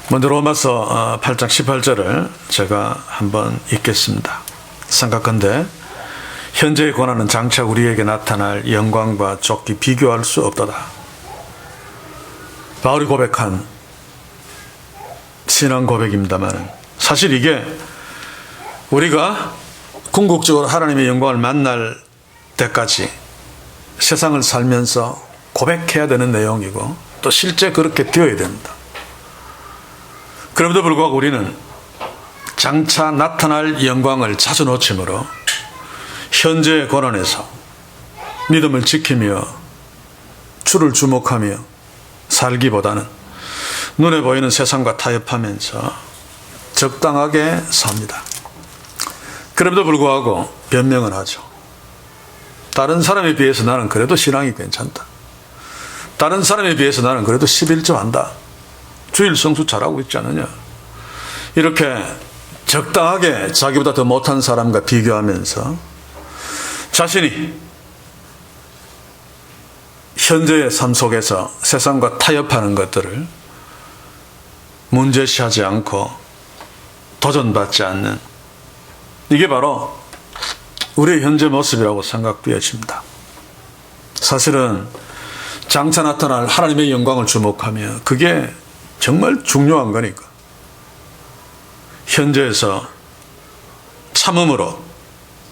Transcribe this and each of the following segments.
먼저 로마서 8장 18절을 제가 한번 읽겠습니다. 삼각건대 현재의 고난은 장차 우리에게 나타날 영광과 좁기 비교할 수 없도다. 바울이 고백한 신앙 고백입니다만 사실 이게 우리가 궁극적으로 하나님의 영광을 만날 때까지 세상을 살면서 고백해야 되는 내용이고 또 실제 그렇게 되어야 됩니다. 그럼에도 불구하고 우리는 장차 나타날 영광을 자주 놓치므로 현재의 고난에서 믿음을 지키며 주를 주목하며 살기보다는 눈에 보이는 세상과 타협하면서 적당하게 삽니다. 그럼에도 불구하고 변명을 하죠. 다른 사람에 비해서 나는 그래도 신앙이 괜찮다. 다른 사람에 비해서 나는 그래도 11조 한다. 주일 성수 잘하고 있지 않느냐. 이렇게 적당하게 자기보다 더 못한 사람과 비교하면서 자신이 현재의 삶 속에서 세상과 타협하는 것들을 문제시하지 않고 도전받지 않는, 이게 바로 우리의 현재 모습이라고 생각되어집니다. 사실은 장차 나타날 하나님의 영광을 주목하며 그게 정말 중요한 거니까 현재에서 참음으로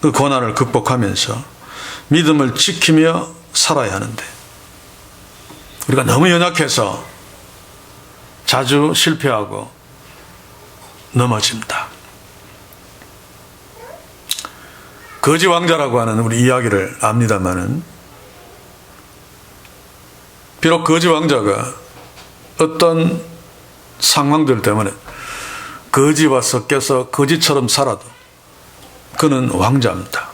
그 고난을 극복하면서 믿음을 지키며 살아야 하는데 우리가 너무 연약해서 자주 실패하고 넘어집니다. 거지 왕자라고 하는 우리 이야기를 압니다마는 비록 거지 왕자가 어떤 상황들 때문에 거지와 섞여서 거지처럼 살아도 그는 왕자입니다.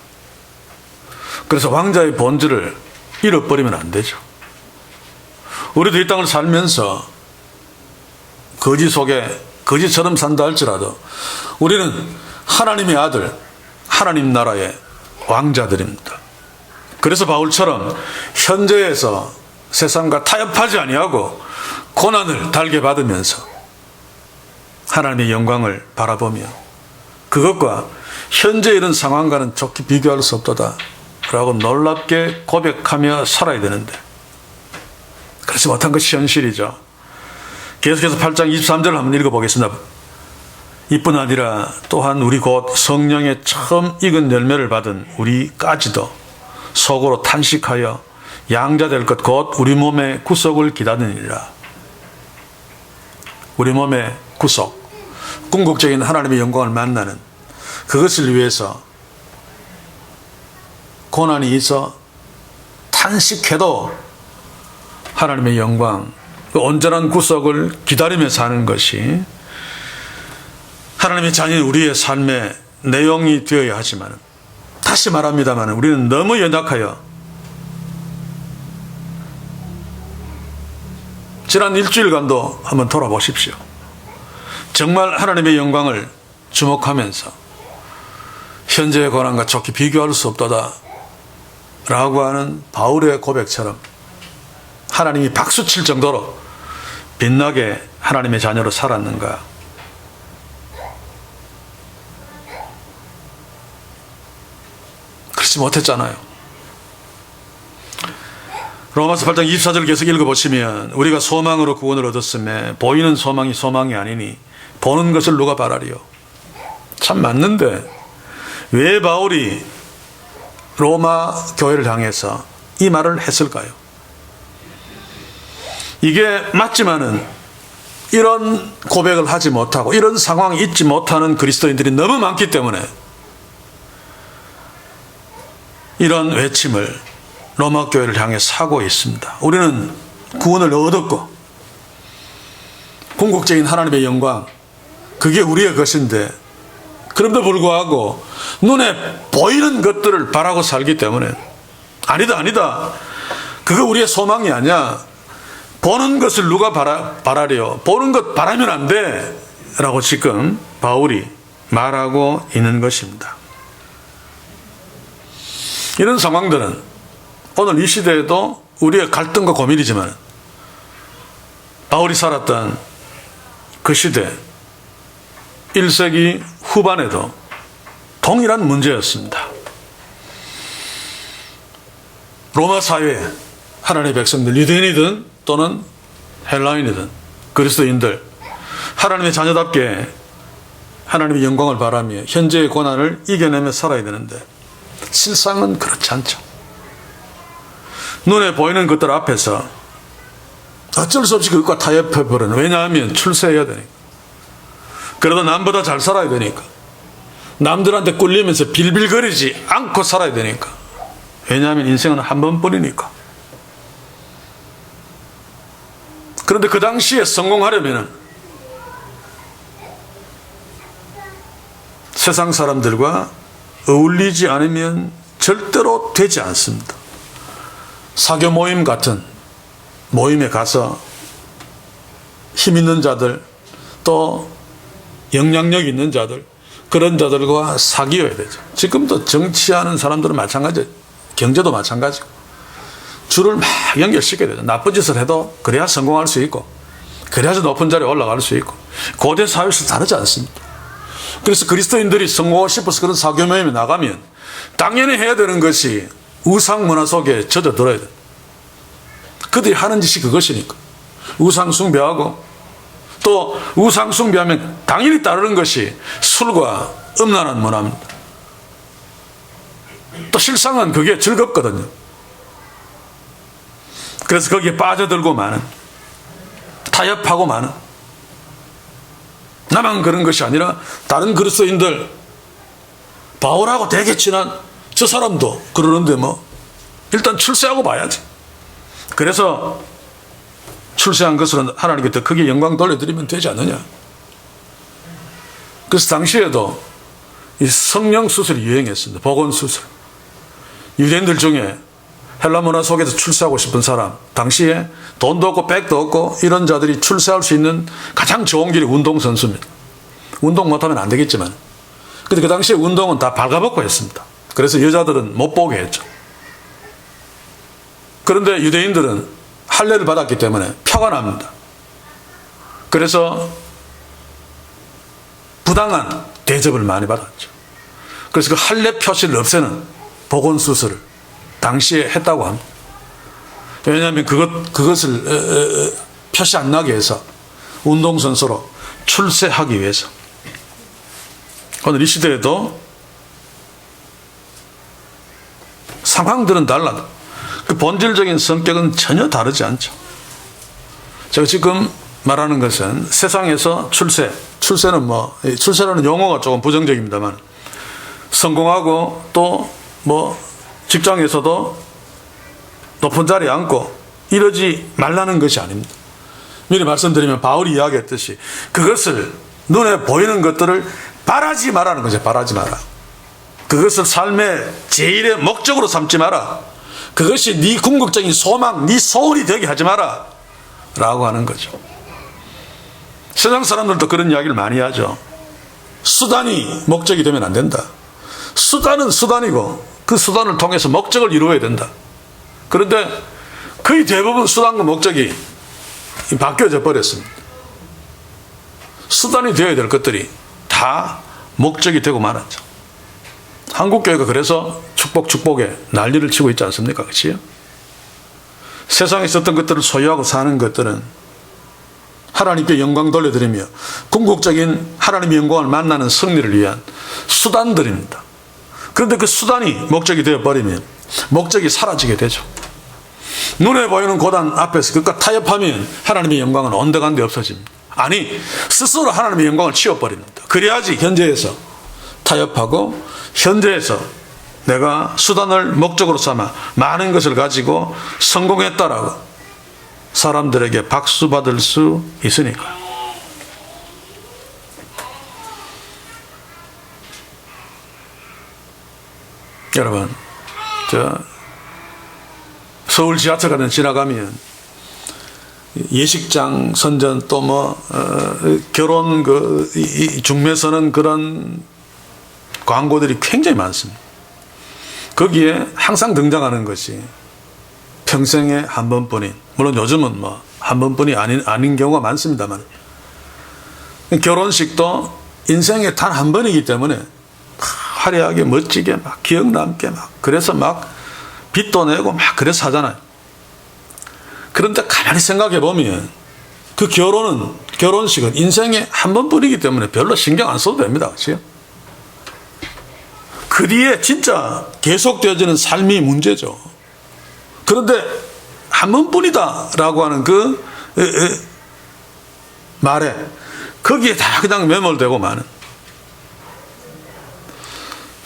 그래서 왕자의 본질을 잃어버리면 안 되죠. 우리도 이 땅을 살면서 거지 속에 거지처럼 산다 할지라도 우리는 하나님의 아들, 하나님 나라의 왕자들입니다. 그래서 바울처럼 현재에서 세상과 타협하지 아니하고 고난을 달게 받으면서 하나님의 영광을 바라보며 그것과 현재 이런 상황과는 좋게 비교할 수 없도다 라고 놀랍게 고백하며 살아야 되는데 그렇지 못한 것이 현실이죠. 계속해서 8장 23절을 한번 읽어보겠습니다. 이뿐 아니라 또한 우리 곧 성령의 처음 익은 열매를 받은 우리까지도 속으로 탄식하여 양자 될 것 곧 우리 몸의 구속을 기다리니라. 우리 몸의 구속, 궁극적인 하나님의 영광을 만나는 그것을 위해서 고난이 있어 탄식해도 하나님의 영광, 그 온전한 구속을 기다리며 사는 것이 하나님의 자녀인 우리의 삶의 내용이 되어야 하지만 다시 말합니다만 우리는 너무 연약하여 지난 일주일간도 한번 돌아보십시오. 정말 하나님의 영광을 주목하면서 현재의 고난과 좋게 비교할 수 없도다 라고 하는 바울의 고백처럼 하나님이 박수칠 정도로 빛나게 하나님의 자녀로 살았는가? 그렇지 못했잖아요. 로마서 8장 24절 계속 읽어보시면 우리가 소망으로 구원을 얻었음에 보이는 소망이 소망이 아니니 보는 것을 누가 바라리요. 참 맞는데 왜 바울이 로마 교회를 향해서 이 말을 했을까요? 이게 맞지만은 이런 고백을 하지 못하고 이런 상황이 있지 못하는 그리스도인들이 너무 많기 때문에 이런 외침을 로마 교회를 향해 하고 있습니다. 우리는 구원을 얻었고 궁극적인 하나님의 영광 그게 우리의 것인데 그럼에도 불구하고 눈에 보이는 것들을 바라고 살기 때문에 아니다 그거 우리의 소망이 아니야. 보는 것을 누가 바라려. 보는 것 바라면 안 돼 라고 지금 바울이 말하고 있는 것입니다. 이런 상황들은 오늘 이 시대에도 우리의 갈등과 고민이지만 바울이 살았던 그 시대 1세기 후반에도 동일한 문제였습니다. 로마 사회에 하나님의 백성들, 유대인이든 또는 헬라인이든 그리스도인들, 하나님의 자녀답게 하나님의 영광을 바라며 현재의 고난을 이겨내며 살아야 되는데 실상은 그렇지 않죠. 눈에 보이는 것들 앞에서 어쩔 수 없이 그것과 타협해버리는, 왜냐하면 출세해야 되니까. 그러다 남보다 잘 살아야 되니까. 남들한테 꿀리면서 빌빌거리지 않고 살아야 되니까. 왜냐하면 인생은 한 번뿐이니까. 그런데 그 당시에 성공하려면 세상 사람들과 어울리지 않으면 절대로 되지 않습니다. 사교 모임 같은 모임에 가서 힘 있는 자들, 또 영향력 있는 자들, 그런 자들과 사귀어야 되죠. 지금도 정치하는 사람들은 마찬가지예요. 경제도 마찬가지고. 줄을 막 연결시켜야 되죠. 나쁜 짓을 해도 그래야 성공할 수 있고, 그래야지 높은 자리에 올라갈 수 있고. 고대 사회에서 다르지 않습니다. 그래서 그리스도인들이 성공하고 싶어서 그런 사교 모임에 나가면 당연히 해야 되는 것이 우상 문화 속에 젖어들어야 돼요. 그들이 하는 짓이 그것이니까. 우상 숭배하고, 또 우상 숭배하면 당연히 따르는 것이 술과 음란한 문화입니다. 또 실상은 그게 즐겁거든요. 그래서 거기에 빠져들고 마는, 타협하고 마는, 나만 그런 것이 아니라 다른 그리스도인들, 바울하고 되게 친한 저 사람도 그러는데 뭐 일단 출세하고 봐야지. 그래서 출세한 것으로 하나님께 더 크게 영광 돌려드리면 되지 않느냐. 그래서 당시에도 이 성령 수술이 유행했습니다. 복원 수술. 유대인들 중에 헬라 문화 속에서 출세하고 싶은 사람, 당시에 돈도 없고 백도 없고 이런 자들이 출세할 수 있는 가장 좋은 길이 운동선수입니다. 운동 못하면 안 되겠지만, 근데 그 당시에 운동은 다 발가벗고 했습니다. 그래서 여자들은 못 보게 했죠. 그런데 유대인들은 할례를 받았기 때문에 표가 납니다. 그래서 부당한 대접을 많이 받았죠. 그래서 그 할례 표시를 없애는 복원 수술을 당시에 했다고 합니다. 왜냐하면 그것을 표시 안 나게 해서 운동선수로 출세하기 위해서. 오늘 이 시대에도 상황들은 달라도 그 본질적인 성격은 전혀 다르지 않죠. 제가 지금 말하는 것은 세상에서 출세는 출세라는 용어가 조금 부정적입니다만, 성공하고 또 직장에서도 높은 자리에 앉고 이러지 말라는 것이 아닙니다. 미리 말씀드리면 바울이 이야기했듯이 그것을, 눈에 보이는 것들을 바라지 말라는 거죠. 바라지 마라. 그것을 삶의 제일의 목적으로 삼지 마라. 그것이 네 궁극적인 소망, 네 소원이 되게 하지 마라 라고 하는 거죠. 세상 사람들도 그런 이야기를 많이 하죠. 수단이 목적이 되면 안 된다. 수단은 수단이고 그 수단을 통해서 목적을 이루어야 된다. 그런데 거의 대부분 수단과 목적이 바뀌어져 버렸습니다. 수단이 되어야 될 것들이 다 목적이 되고 말았죠. 한국교회가 그래서 축복에 난리를 치고 있지 않습니까? 그렇지요? 세상에 있었던 것들을 소유하고 사는 것들은 하나님께 영광 돌려드리며 궁극적인 하나님의 영광을 만나는 승리를 위한 수단들입니다. 그런데 그 수단이 목적이 되어버리면 목적이 사라지게 되죠. 눈에 보이는 고단 앞에서 그것과 타협하면 하나님의 영광은 온데간데 없어집니다. 아니, 스스로 하나님의 영광을 치워버립니다. 그래야지 현재에서 타협하고 현재에서 내가 수단을 목적으로 삼아 많은 것을 가지고 성공했다라고 사람들에게 박수 받을 수 있으니까. 여러분, 서울 지하철 같은 데 지나가면 예식장 선전 또 결혼 중매서는 그런 광고들이 굉장히 많습니다. 거기에 항상 등장하는 것이 평생에 한 번뿐인, 물론 요즘은 한 번뿐이 아닌 경우가 많습니다만, 결혼식도 인생에 단 한 번이기 때문에 화려하게 멋지게 막 기억 남게 막 그래서 막 빚도 내고 막 그래서 하잖아요. 그런데 가만히 생각해 보면 그 결혼식은 인생에 한 번뿐이기 때문에 별로 신경 안 써도 됩니다. 그렇죠? 그 뒤에 진짜 계속되어지는 삶이 문제죠. 그런데 한 번뿐이다라고 하는 그 말에 거기에 다 그냥 매몰되고 마는.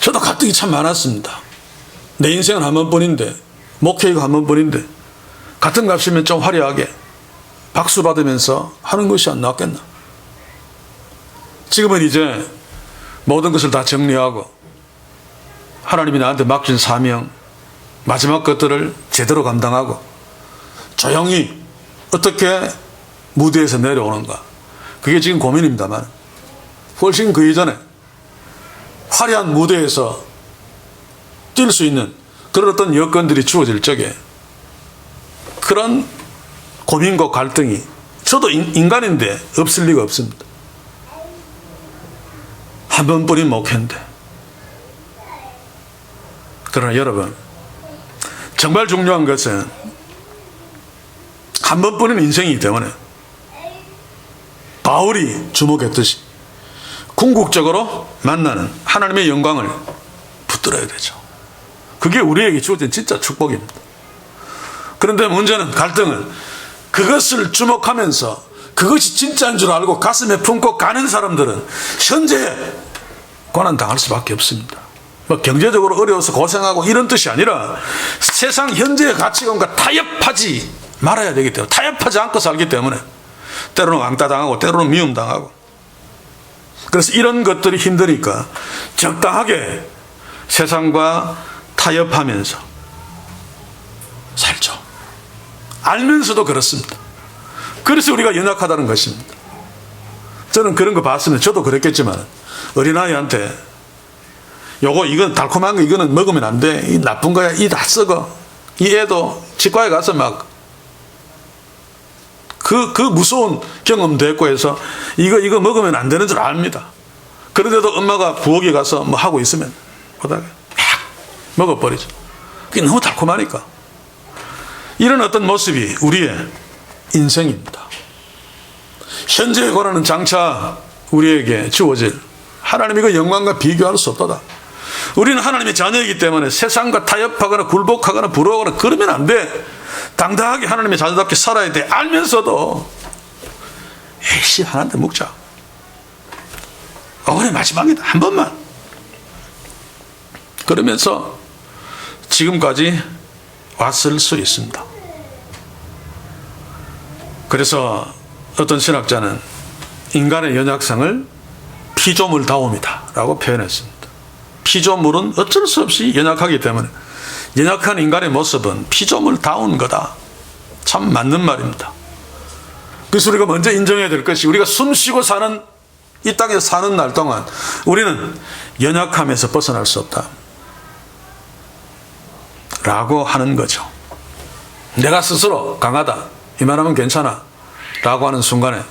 저도 갈등이 참 많았습니다. 내 인생은 한 번뿐인데, 목회가 한 번뿐인데, 같은 값이면 좀 화려하게 박수 받으면서 하는 것이 안 낫겠나. 지금은 이제 모든 것을 다 정리하고 하나님이 나한테 맡긴 사명, 마지막 것들을 제대로 감당하고 조용히 어떻게 무대에서 내려오는가. 그게 지금 고민입니다만 훨씬 그 이전에 화려한 무대에서 뛸 수 있는 그런 어떤 여건들이 주어질 적에 그런 고민과 갈등이 저도 인간인데 없을 리가 없습니다. 한 번뿐인 목회인데. 그러나 여러분, 정말 중요한 것은 한 번뿐인 인생이기 때문에 바울이 주목했듯이 궁극적으로 만나는 하나님의 영광을 붙들어야 되죠. 그게 우리에게 주어진 진짜 축복입니다. 그런데 문제는 갈등은 그것을 주목하면서 그것이 진짜인 줄 알고 가슴에 품고 가는 사람들은 현재에 고난당할 수밖에 없습니다. 뭐 경제적으로 어려워서 고생하고 이런 뜻이 아니라 세상 현재의 가치관과 타협하지 말아야 되기 때문에, 타협하지 않고 살기 때문에 때로는 왕따당하고 때로는 미움당하고, 그래서 이런 것들이 힘드니까 적당하게 세상과 타협하면서 살죠. 알면서도 그렇습니다. 그래서 우리가 연약하다는 것입니다. 저는 그런 거 봤습니다. 저도 그랬겠지만 어린아이한테 이건 달콤한 거 이거는 먹으면 안 돼. 이 나쁜 거야. 이 다 썩어. 이 애도 치과에 가서 막 그 무서운 경험도 했고 해서 이거 먹으면 안 되는 줄 압니다. 그런데도 엄마가 부엌에 가서 뭐 하고 있으면 보다가 막 먹어버리죠. 그게 너무 달콤하니까. 이런 어떤 모습이 우리의 인생입니다. 현재의 고난은 장차 우리에게 주어질 하나님의 그 영광과 비교할 수 없다. 우리는 하나님의 자녀이기 때문에 세상과 타협하거나 굴복하거나 부러워하거나 그러면 안 돼. 당당하게 하나님의 자녀답게 살아야 돼. 알면서도 에이씨 하나한테 묵자. 올해 마지막이다. 한 번만. 그러면서 지금까지 왔을 수 있습니다. 그래서 어떤 신학자는 인간의 연약성을 피조물다움이다 라고 표현했습니다. 피조물은 어쩔 수 없이 연약하기 때문에 연약한 인간의 모습은 피조물다운 거다. 참 맞는 말입니다. 그래서 우리가 먼저 인정해야 될 것이 우리가 숨쉬고 사는 이 땅에 사는 날 동안 우리는 연약함에서 벗어날 수 없다 라고 하는 거죠. 내가 스스로 강하다 이만하면 괜찮아 라고 하는 순간에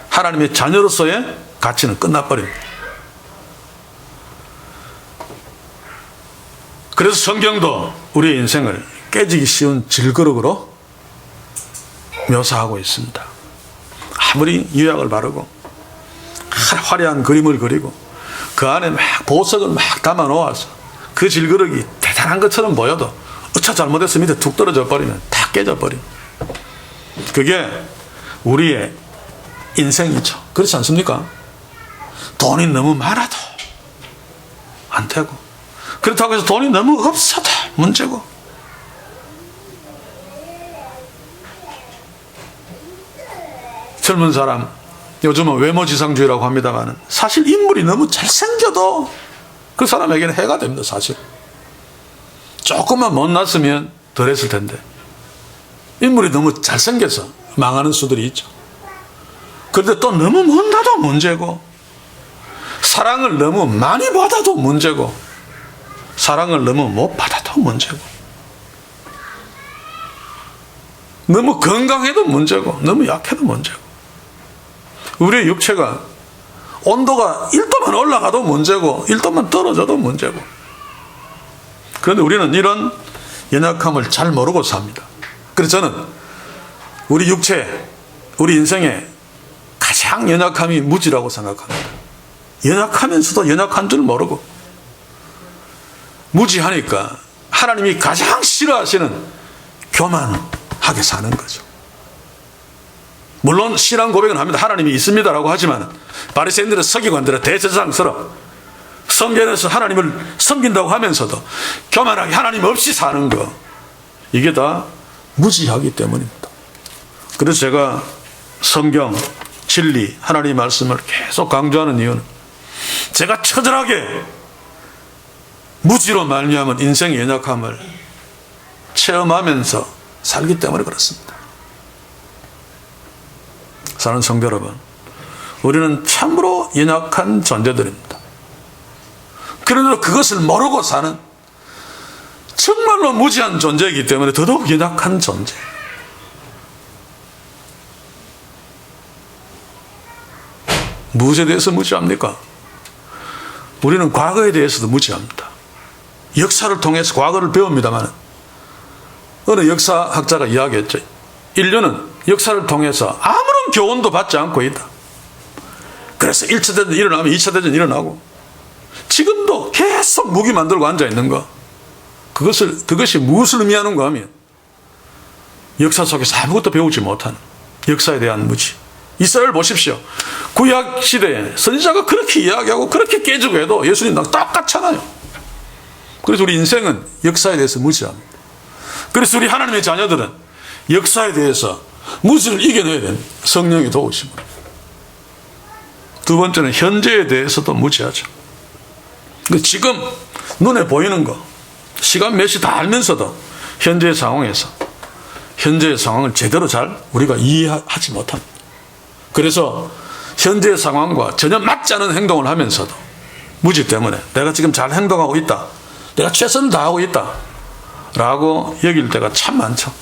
하나님의 자녀로서의 가치는 끝나버립니다. 그래서 성경도 우리의 인생을 깨지기 쉬운 질그릇으로 묘사하고 있습니다. 아무리 유약을 바르고 화려한 그림을 그리고 그 안에 막 보석을 막 담아 놓아서 그 질그릇이 대단한 것처럼 보여도 어차 잘못해서 밑에 툭 떨어져 버리면 다 깨져버립니다. 그게 우리의 인생이죠. 그렇지 않습니까? 돈이 너무 많아도 안 되고, 그렇다고 해서 돈이 너무 없어도 문제고, 젊은 사람 요즘은 외모지상주의라고 합니다만 사실 인물이 너무 잘생겨도 그 사람에게는 해가 됩니다. 사실 조금만 못났으면 덜 했을 텐데 인물이 너무 잘생겨서 망하는 수들이 있죠. 그런데 또 너무 못나도 문제고, 사랑을 너무 많이 받아도 문제고, 사랑을 너무 못 받아도 문제고, 너무 건강해도 문제고, 너무 약해도 문제고, 우리의 육체가 온도가 1도만 올라가도 문제고 1도만 떨어져도 문제고, 그런데 우리는 이런 연약함을 잘 모르고 삽니다. 그래서 저는 우리 육체, 우리 인생의 가장 연약함이 무지라고 생각합니다. 연약하면서도 연약한 줄 모르고 무지하니까 하나님이 가장 싫어하시는 교만하게 사는 거죠. 물론 신앙 고백은 합니다. 하나님이 있습니다라고 하지만 바리새인들은 서기관들은 대제사장처럼 성전에서 하나님을 섬긴다고 하면서도 교만하게 하나님 없이 사는 거, 이게 다 무지하기 때문입니다. 그래서 제가 성경, 진리, 하나님의 말씀을 계속 강조하는 이유는 제가 처절하게 무지로 말미암은 인생의 연약함을 체험하면서 살기 때문에 그렇습니다. 사랑하는 성도 여러분, 우리는 참으로 연약한 존재들입니다. 그러나 그것을 모르고 사는 정말로 무지한 존재이기 때문에 더더욱 연약한 존재. 무엇에 대해서 무지합니까? 우리는 과거에 대해서도 무지합니다. 역사를 통해서 과거를 배웁니다만 어느 역사학자가 이야기했죠. 인류는 역사를 통해서 아무런 교훈도 받지 않고 있다. 그래서 1차 대전이 일어나면 2차 대전이 일어나고 지금도 계속 무기 만들고 앉아있는 거, 그것이 무엇을 의미하는가 하면 역사 속에서 아무것도 배우지 못하는 역사에 대한 무지. 이스라엘 보십시오. 구약 시대에 선지자가 그렇게 이야기하고 그렇게 깨지고 해도 예수님랑 똑같잖아요. 그래서 우리 인생은 역사에 대해서 무지합니다. 그래서 우리 하나님의 자녀들은 역사에 대해서 무지를 이겨내야 됩니다. 성령의 도우심으로. 두 번째는 현재에 대해서도 무지하죠. 지금 눈에 보이는 거, 시간 몇 시 다 알면서도 현재의 상황에서 현재의 상황을 제대로 잘 우리가 이해하지 못합니다. 그래서 현재의 상황과 전혀 맞지 않은 행동을 하면서도 무지 때문에 내가 지금 잘 행동하고 있다, 내가 최선을 다하고 있다 라고 여길 때가 참 많죠.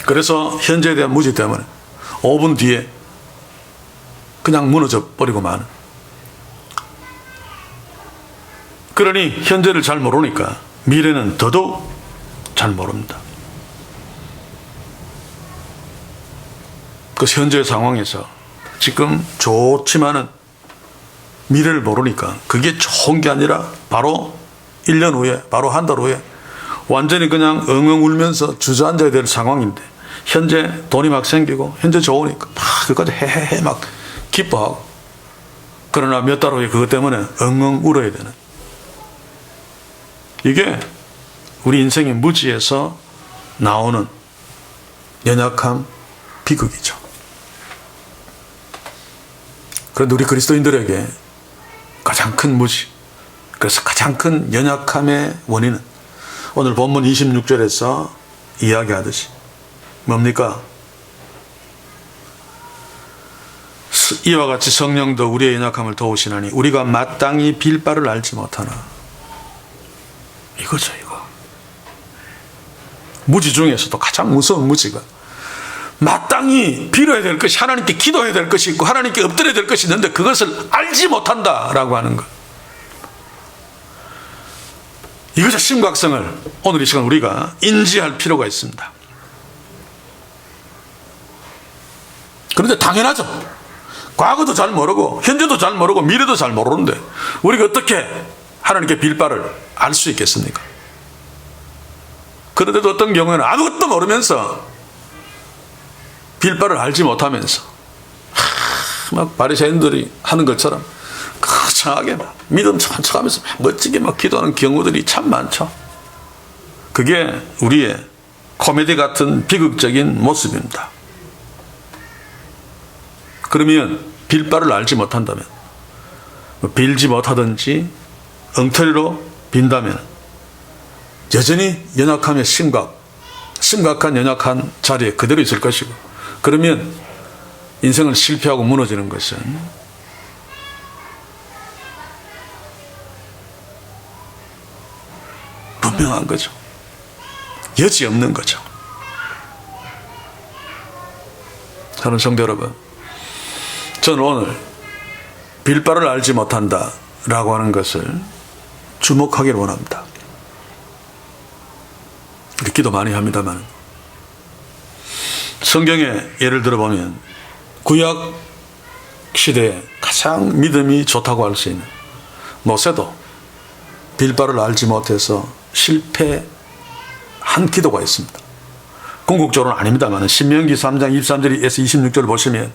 그래서 현재에 대한 무지 때문에 5분 뒤에 그냥 무너져 버리고 마는. 그러니 현재를 잘 모르니까 미래는 더더욱 잘 모릅니다. 그 현재의 상황에서 지금 좋지만은 미래를 모르니까 그게 좋은 게 아니라 바로 1년 후에, 바로 한 달 후에 완전히 그냥 엉엉 울면서 주저앉아야 될 상황인데, 현재 돈이 막 생기고 현재 좋으니까 막 그까지 헤헤헤 막 기뻐하고, 그러나 몇 달 후에 그것 때문에 엉엉 울어야 되는, 이게 우리 인생의 무지에서 나오는 연약함, 비극이죠. 그런데 우리 그리스도인들에게 가장 큰 무지, 그래서 가장 큰 연약함의 원인은 오늘 본문 26절에서 이야기하듯이 뭡니까? 이와 같이 성령도 우리의 연약함을 도우시나니 우리가 마땅히 빌 바를 알지 못하나. 이거죠, 이거. 무지 중에서도 가장 무서운 무지가 마땅히 빌어야 될 것이, 하나님께 기도해야 될 것이 있고 하나님께 엎드려야 될 것이 있는데 그것을 알지 못한다라고 하는 것. 이것의 심각성을 오늘 이 시간 우리가 인지할 필요가 있습니다. 그런데 당연하죠. 과거도 잘 모르고 현재도 잘 모르고 미래도 잘 모르는데 우리가 어떻게 하나님께 빌 바를 알 수 있겠습니까? 그런데도 어떤 경우에는 아무것도 모르면서 빌 바를 알지 못하면서 막 바리새인들이 하는 것처럼 거창하게 막 믿음 천천하면서 멋지게 막 기도하는 경우들이 참 많죠. 그게 우리의 코미디 같은 비극적인 모습입니다. 그러면 빌 바를 알지 못한다면, 빌지 못하든지 엉터리로 빈다면 여전히 연약함의 심각한 연약한 자리에 그대로 있을 것이고, 그러면 인생을 실패하고 무너지는 것은 분명한 거죠. 여지없는 거죠. 사랑하는 성도 여러분, 저는 오늘 빌바를 알지 못한다 라고 하는 것을 주목하기를 원합니다. 기도 많이 합니다만 성경에 예를 들어보면 구약 시대에 가장 믿음이 좋다고 할 수 있는 모세도 빌바를 알지 못해서 실패한 기도가 있습니다. 궁극적으로는 아닙니다만 신명기 3장 23절에서 26절 보시면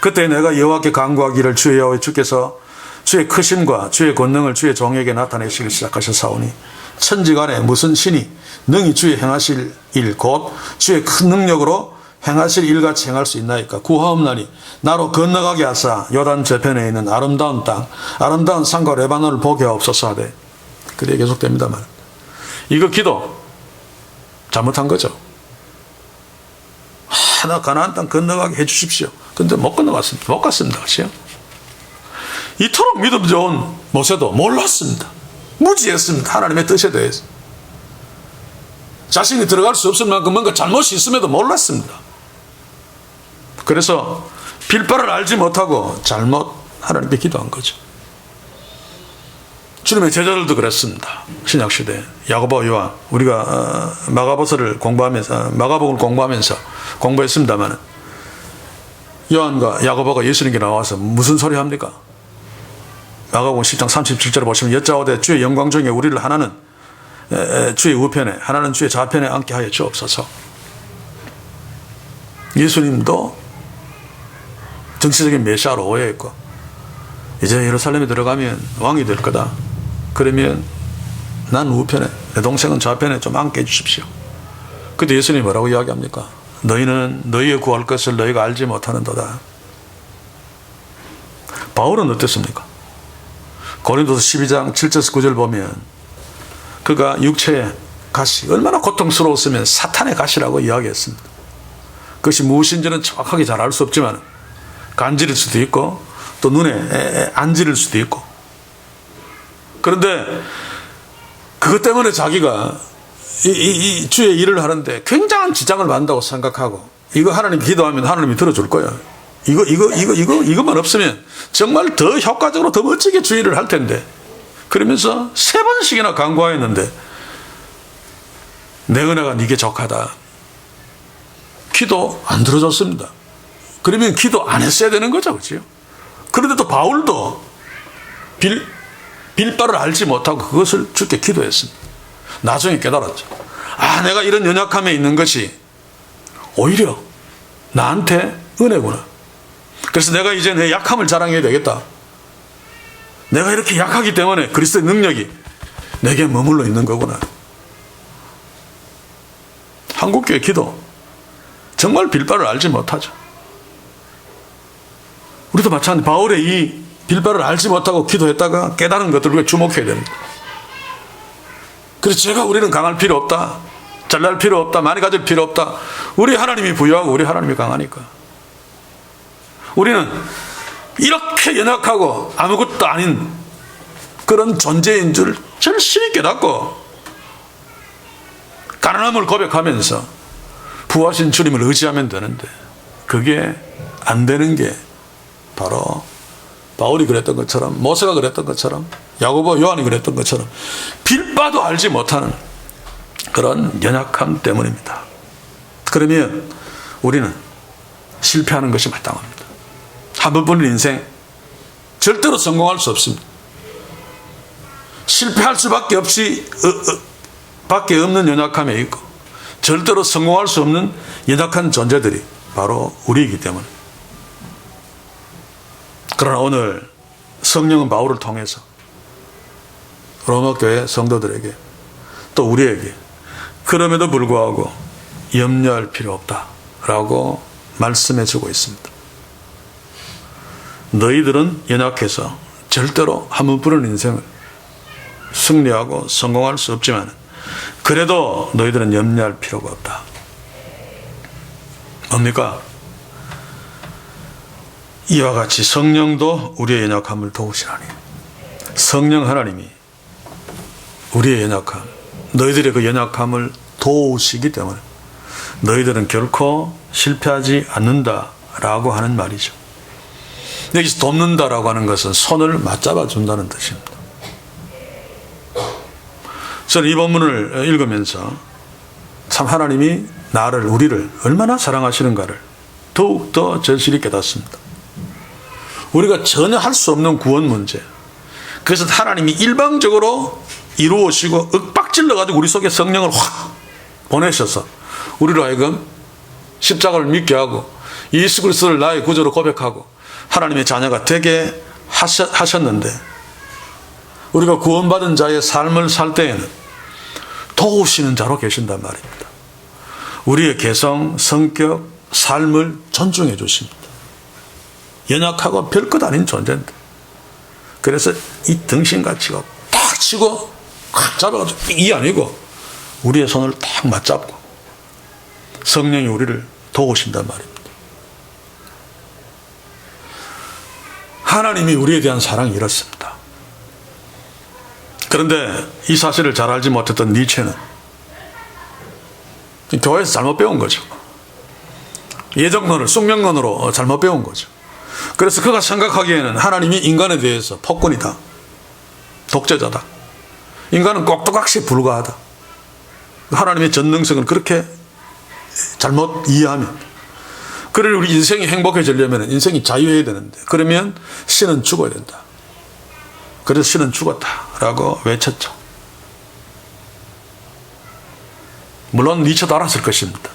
그때 내가 여호와께 간구하기를 주의 여호와 주께서 주의 크심과 주의 권능을 주의 종에게 나타내시기 시작하셨사오니 천지간에 무슨 신이 능히 주의 행하실 일 곧 주의 큰 능력으로 행하실 일같이 행할 수 있나이까. 구하옵나니 나로 건너가게 하사 요단 저편에 있는 아름다운 땅 아름다운 산과 레바논을 보게 하옵소서 하되. 그래 계속됩니다만 이거 기도 잘못한 거죠. 하나 가나안 땅 건너가게 해 주십시오. 근데 못 건너갔습니다. 못 갔습니다. 그렇죠? 이토록 믿음 좋은 모세도 몰랐습니다. 무지했습니다. 하나님의 뜻에 대해서. 자신이 들어갈 수 없을 만큼 뭔가 잘못이 있음에도 몰랐습니다. 그래서 빌바를 알지 못하고 잘못 하나님께 기도한 거죠. 주님의 제자들도 그랬습니다. 신약시대 야고보 요한 우리가 마가복음을 공부하면서 공부했습니다만 요한과 야고보가 예수님께 나와서 무슨 소리 합니까? 마가복음 10장 37절에 보시면 여짜오되 주의 영광 중에 우리를 하나는 주의 우편에 하나는 주의 좌편에 앉게 하여 주옵소서. 예수님도 정치적인 메시아로 오해했고 이제 예루살렘에 들어가면 왕이 될 거다. 그러면 난 우편에 내 동생은 좌편에 좀 앉게 해주십시오. 그때 예수님이 뭐라고 이야기합니까? 너희는 너희의 구할 것을 너희가 알지 못하는도다. 바울은 어땠습니까? 고린도서 12장 7절에서 9절 보면 그가 육체의 가시 얼마나 고통스러웠으면 사탄의 가시라고 이야기했습니다. 그것이 무엇인지는 정확하게 잘 알 수 없지만 간질일 수도 있고 또 눈에 안질일 수도 있고 그런데 그것 때문에 자기가 이 주의 일을 하는데 굉장한 지장을 받는다고 생각하고 이거 하나님 기도하면 하나님이 들어줄 거야. 이것만 없으면 정말 더 효과적으로 더 멋지게 주의 일을 할 텐데 그러면서 3번씩이나 간구하였는데 내 은혜가 네게 족하다. 기도 안 들어줬습니다. 그러면 기도 안 했어야 되는 거죠. 그렇죠? 그런데 또 바울도 빌바를 알지 못하고 그것을 주께 기도했습니다. 나중에 깨달았죠. 아, 내가 이런 연약함에 있는 것이 오히려 나한테 은혜구나. 그래서 내가 이제 내 약함을 자랑해야 되겠다. 내가 이렇게 약하기 때문에 그리스도의 능력이 내게 머물러 있는 거구나. 한국교회 기도 정말 빌바를 알지 못하죠. 우리도 마찬가지. 바울의 이 빌바를 알지 못하고 기도했다가 깨달은 것들을 주목해야 됩니다. 그래서 우리는 강할 필요 없다. 잘날 필요 없다. 많이 가질 필요 없다. 우리 하나님이 부여하고 우리 하나님이 강하니까. 우리는 이렇게 연약하고 아무것도 아닌 그런 존재인 줄 절실히 깨닫고 가난함을 고백하면서 부하신 주님을 의지하면 되는데 그게 안 되는 게 바로 바울이 그랬던 것처럼 모세가 그랬던 것처럼 야고보 요한이 그랬던 것처럼 빌바도 알지 못하는 그런 연약함 때문입니다. 그러면 우리는 실패하는 것이 마땅합니다. 한 번뿐인 인생 절대로 성공할 수 없습니다. 실패할 수밖에 밖에 없는 연약함에 있고 절대로 성공할 수 없는 연약한 존재들이 바로 우리이기 때문에. 그러나 오늘 성령은 바울을 통해서 로마교회 성도들에게 또 우리에게 그럼에도 불구하고 염려할 필요 없다라고 말씀해 주고 있습니다. 너희들은 연약해서 절대로 한 번뿐인 인생을 승리하고 성공할 수 없지만 그래도 너희들은 염려할 필요가 없다. 뭡니까? 이와 같이 성령도 우리의 연약함을 도우시라니. 성령 하나님이 우리의 연약함, 너희들의 그 연약함을 도우시기 때문에 너희들은 결코 실패하지 않는다라고 하는 말이죠. 여기서 돕는다라고 하는 것은 손을 맞잡아 준다는 뜻입니다. 저는 이 본문을 읽으면서 참 하나님이 나를, 우리를 얼마나 사랑하시는가를 더욱더 절실히 깨닫습니다. 우리가 전혀 할 수 없는 구원 문제, 그것은 하나님이 일방적으로 이루어지고 윽박질러가지고 우리 속에 성령을 확 보내셔서 우리로 하여금 십자가를 믿게 하고 예수 그리스도를 나의 구주로 고백하고 하나님의 자녀가 되게 하셨는데, 우리가 구원받은 자의 삶을 살 때에는 도우시는 자로 계신단 말입니다. 우리의 개성, 성격, 삶을 존중해 주십니다. 연약하고 별것 아닌 존재인데, 그래서 이 등신같이가 딱 치고 꽉 잡아가지고 이 아니고 우리의 손을 딱 맞잡고 성령이 우리를 도우신단 말입니다. 하나님이 우리에 대한 사랑이 이렇습니다. 그런데 이 사실을 잘 알지 못했던 니체는 교회에서 잘못 배운 거죠. 예정론을 숙명론으로 잘못 배운 거죠. 그래서 그가 생각하기에는 하나님이 인간에 대해서 폭군이다, 독재자다, 인간은 꼭두각시에 불과하다, 하나님의 전능성을 그렇게 잘못 이해하면, 그래 우리 인생이 행복해지려면 인생이 자유해야 되는데, 그러면 신은 죽어야 된다. 그래서 신은 죽었다라고 외쳤죠. 물론 니체도 알았을 것입니다.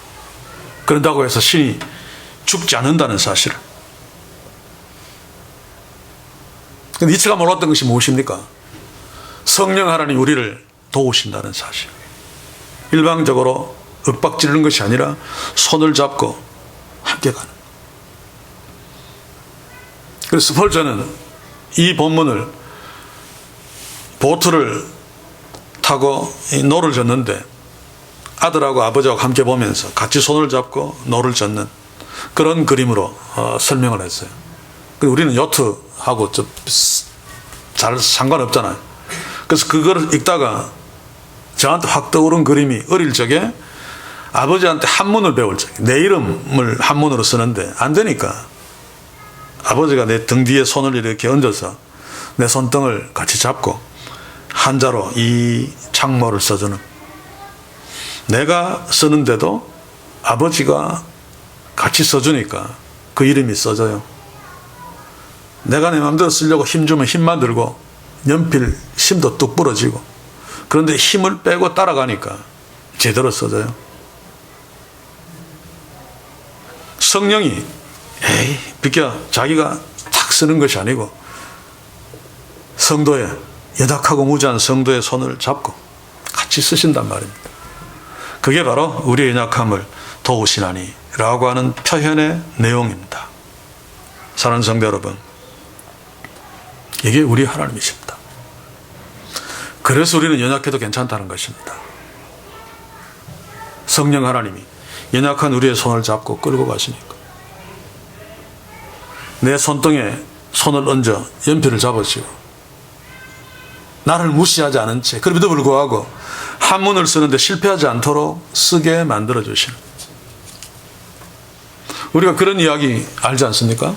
그런다고 해서 신이 죽지 않는다는 사실을. 니체가 몰랐던 것이 무엇입니까? 성령 하나님 우리를 도우신다는 사실. 일방적으로 윽박지르는 것이 아니라 손을 잡고 함께 가는. 그래서 스펄전은 이 본문을, 보트를 타고 노를 젓는데 아들하고 아버지하고 함께 보면서 같이 손을 잡고 노를 젓는 그런 그림으로 설명을 했어요. 우리는 요트하고 잘 상관없잖아요. 그래서 그거를 읽다가 저한테 확 떠오른 그림이, 어릴 적에 아버지한테 한문을 배울 적에 내 이름을 한문으로 쓰는데 안 되니까 아버지가 내 등 뒤에 손을 이렇게 얹어서 내 손등을 같이 잡고 한자로 이 창모를 써주는, 내가 쓰는데도 아버지가 같이 써주니까 그 이름이 써져요. 내가 내 마음대로 쓰려고 힘주면 힘만 들고 연필 심도 뚝 부러지고, 그런데 힘을 빼고 따라가니까 제대로 써져요. 성령이 에이 비켜, 자기가 탁 쓰는 것이 아니고 성도의, 연약하고 무지한 성도의 손을 잡고 같이 쓰신단 말입니다. 그게 바로 우리의 연약함을 도우시나니 라고 하는 표현의 내용입니다. 사랑하는 성도 여러분, 이게 우리 하나님이십니다. 그래서 우리는 연약해도 괜찮다는 것입니다. 성령 하나님이 연약한 우리의 손을 잡고 끌고 가시니까, 내 손등에 손을 얹어 연필을 잡으시고 나를 무시하지 않은 채, 그럼에도 불구하고 한문을 쓰는데 실패하지 않도록 쓰게 만들어 주시는, 우리가 그런 이야기 알지 않습니까?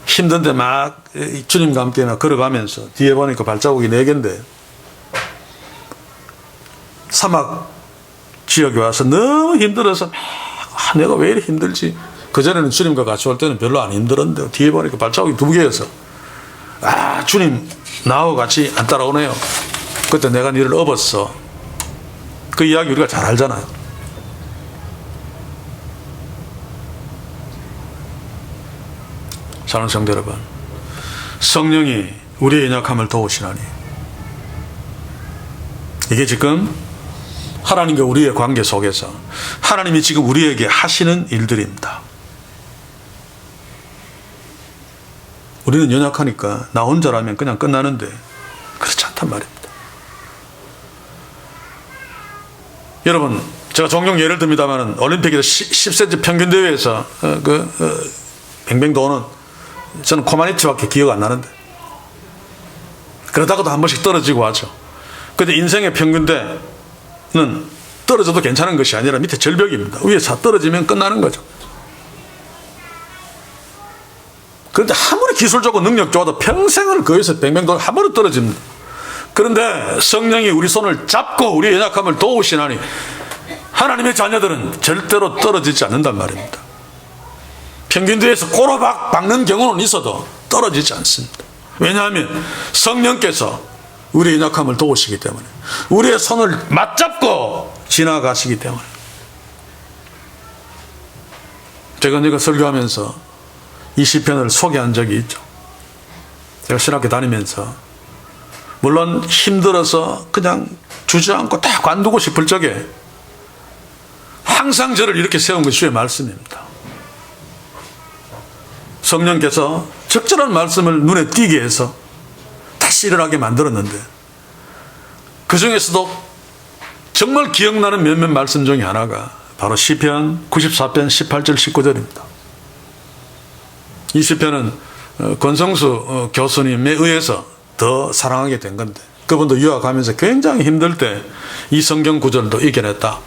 힘든데 막 주님과 함께 걸어가면서 뒤에 보니까 발자국이 4개인데 사막 지역에 와서 너무 힘들어서 내가 왜 이렇게 힘들지? 그전에는 주님과 같이 올 때는 별로 안 힘들었는데 뒤에 보니까 발자국이 2개여서 주님 나하고 같이 안 따라오네요. 그때 내가 니를 업었어. 그 이야기 우리가 잘 알잖아요. 사랑하는 성도 여러분, 성령이 우리의 연약함을 도우시나니, 이게 지금 하나님과 우리의 관계 속에서 하나님이 지금 우리에게 하시는 일들입니다. 우리는 연약하니까 나 혼자라면 그냥 끝나는데 그렇지 않단 말입니다. 여러분, 제가 종종 예를 듭니다만 올림픽에서 10cm 평균 대회에서 뱅뱅 도는, 저는 코마니치밖에 기억 안 나는데, 그러다가도 한 번씩 떨어지고 하죠. 그런데 인생의 평균대는 떨어져도 괜찮은 것이 아니라 밑에 절벽입니다. 위에 차 떨어지면 끝나는 거죠. 그런데 아무리 기술 좋고 능력 좋아도 평생을 거기서 뱅뱅돌 한 번은 떨어집니다. 그런데 성령이 우리 손을 잡고 우리의 연약함을 도우시나니 하나님의 자녀들은 절대로 떨어지지 않는단 말입니다. 평균대에서 꼬로박 박는 경우는 있어도 떨어지지 않습니다. 왜냐하면 성령께서 우리의 연약함을 도우시기 때문에, 우리의 손을 맞잡고 지나가시기 때문에. 제가 이거 설교하면서 이 시편을 소개한 적이 있죠. 제가 신학교 다니면서 물론 힘들어서 그냥 주저앉고 딱 관두고 싶을 적에 항상 저를 이렇게 세운 것이 주의 말씀입니다. 성령께서 적절한 말씀을 눈에 띄게 해서 다시 일어나게 만들었는데, 그 중에서도 정말 기억나는 몇몇 말씀 중에 하나가 바로 시편 94편 18절 19절입니다. 이 시편은 권성수 교수님에 의해서 더 사랑하게 된 건데, 그분도 유학하면서 굉장히 힘들 때 이 성경 구절도 이겨냈다.